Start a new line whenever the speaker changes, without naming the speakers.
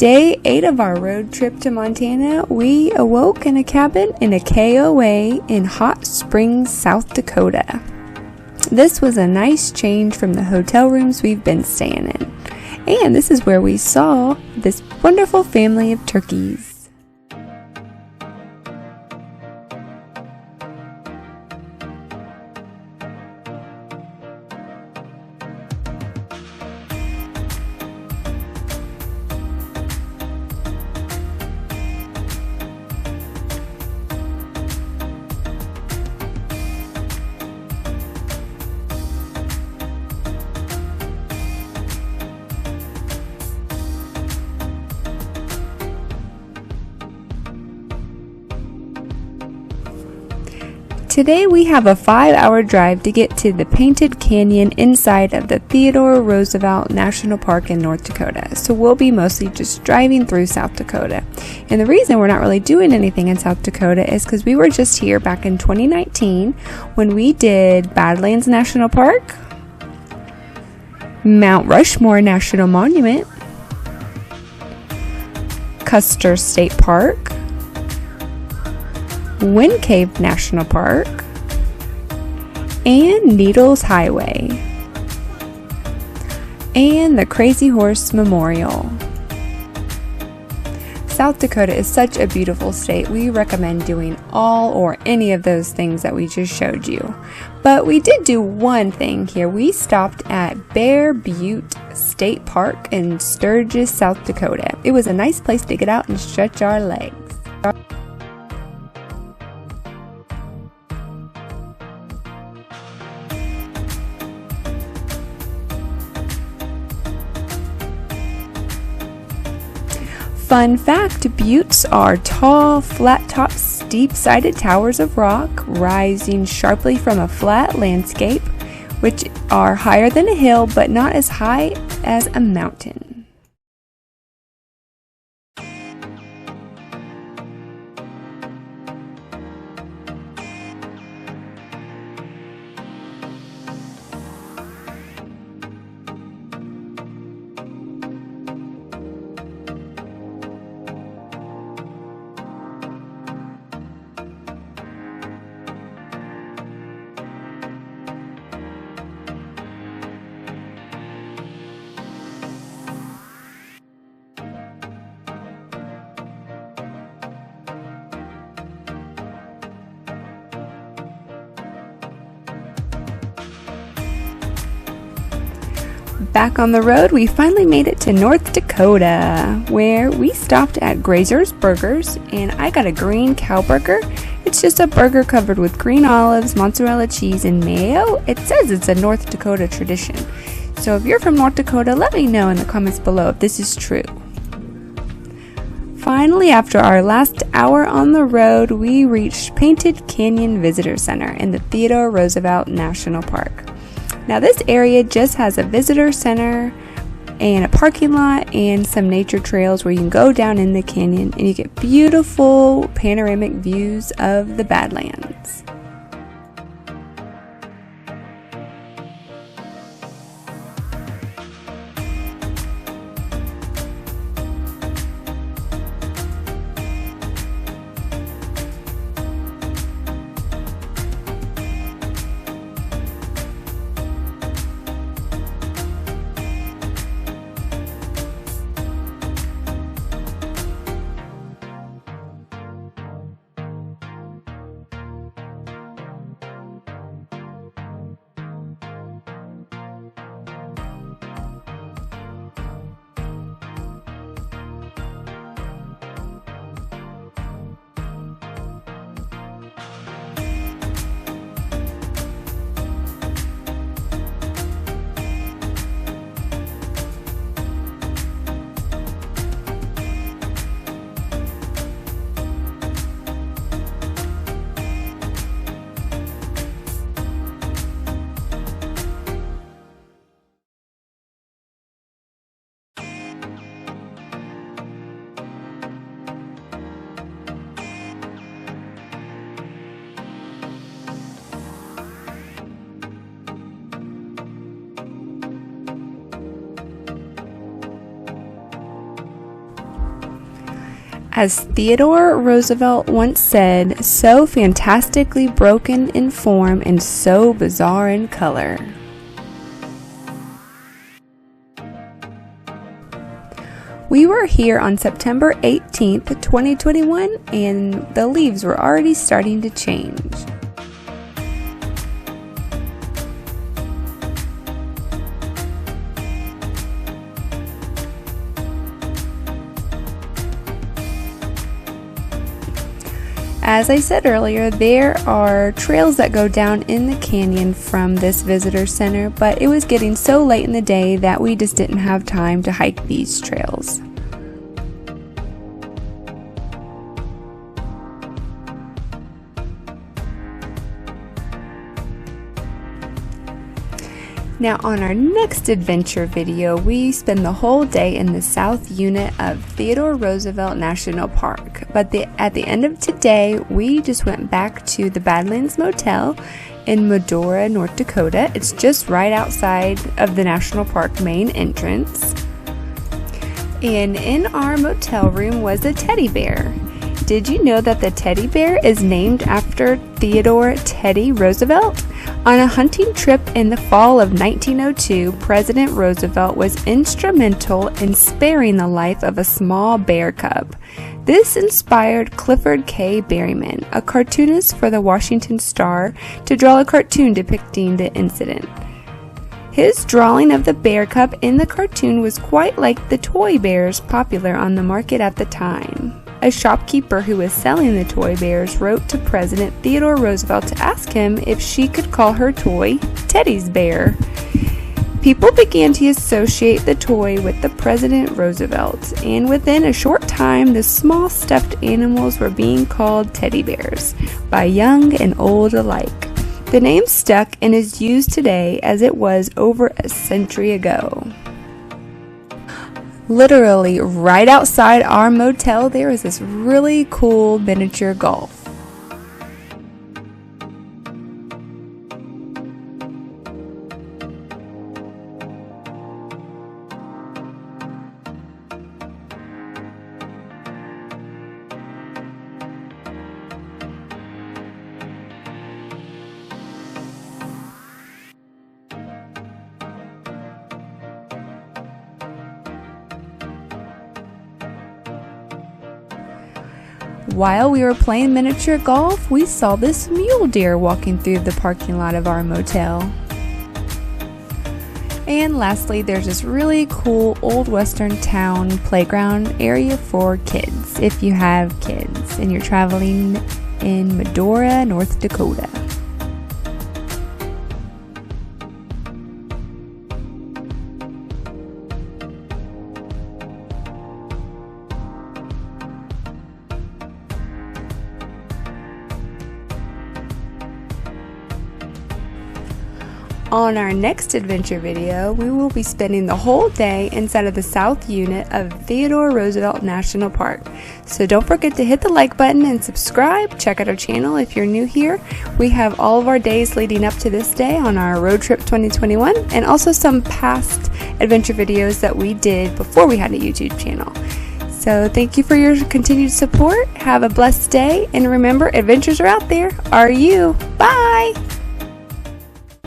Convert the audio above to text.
Day 8 of our road trip to Montana, we awoke in a cabin in a KOA in Hot Springs, South Dakota. This was a nice change from the hotel rooms we've been staying in. And this is where we saw this wonderful family of turkeys. Today we have a 5-hour drive to get to the Painted Canyon inside of the Theodore Roosevelt National Park in North Dakota. So we'll be mostly just driving through South Dakota. And the reason we're not really doing anything in South Dakota is because we were just here back in 2019 when we did Badlands National Park, Mount Rushmore National Monument, Custer State Park, Wind Cave National Park, and Needles Highway, and the Crazy Horse Memorial. South Dakota is such a beautiful state. We recommend doing all or any of those things that we just showed you. But we did do one thing here. We stopped at Bear Butte State Park in Sturgis, South Dakota. It was a nice place to get out and stretch our legs. Fun fact, buttes are tall, flat-topped, steep-sided towers of rock rising sharply from a flat landscape, which are higher than a hill but not as high as a mountain. Back on the road, we finally made it to North Dakota, where we stopped at Grazer's Burgers, and I got a green cow burger. It's just a burger covered with green olives, mozzarella cheese, and mayo. It says it's a North Dakota tradition. So if you're from North Dakota, let me know in the comments below if this is true. Finally, after our last hour on the road, we reached Painted Canyon Visitor Center in the Theodore Roosevelt National Park. Now this area just has a visitor center and a parking lot and some nature trails where you can go down in the canyon and you get beautiful panoramic views of the Badlands. As Theodore Roosevelt once said, so fantastically broken in form and so bizarre in color. We were here on September 18th, 2021, and the leaves were already starting to change. As I said earlier, there are trails that go down in the canyon from this visitor center, but it was getting so late in the day that we just didn't have time to hike these trails. Now on our next adventure video, we spend the whole day in the south unit of Theodore Roosevelt National Park. But at the end of today, we just went back to the Badlands Motel in Medora, North Dakota. It's just right outside of the National Park main entrance. And in our motel room was a teddy bear. Did you know that the teddy bear is named after Theodore Teddy Roosevelt? On a hunting trip in the fall of 1902, President Roosevelt was instrumental in sparing the life of a small bear cub. This inspired Clifford K. Berryman, a cartoonist for the Washington Star, to draw a cartoon depicting the incident. His drawing of the bear cub in the cartoon was quite like the toy bears popular on the market at the time. A shopkeeper who was selling the toy bears wrote to President Theodore Roosevelt to ask him if she could call her toy Teddy's Bear. People began to associate the toy with the President Roosevelt, and within a short time, the small stuffed animals were being called teddy bears by young and old alike. The name stuck and is used today as it was over a century ago. Literally right outside our motel, there is this really cool miniature golf. While we were playing miniature golf, we saw this mule deer walking through the parking lot of our motel. And lastly, there's this really cool old western town playground area for kids if you have kids and you're traveling in Medora, North Dakota. On our next adventure video, we will be spending the whole day inside of the south unit of Theodore Roosevelt National Park. So don't forget to hit the like button and subscribe. Check out our channel if you're new here. We have all of our days leading up to this day on our Road Trip 2021 and also some past adventure videos that we did before we had a YouTube channel. So thank you for your continued support. Have a blessed day, and remember, adventures are out there. Are you? Bye!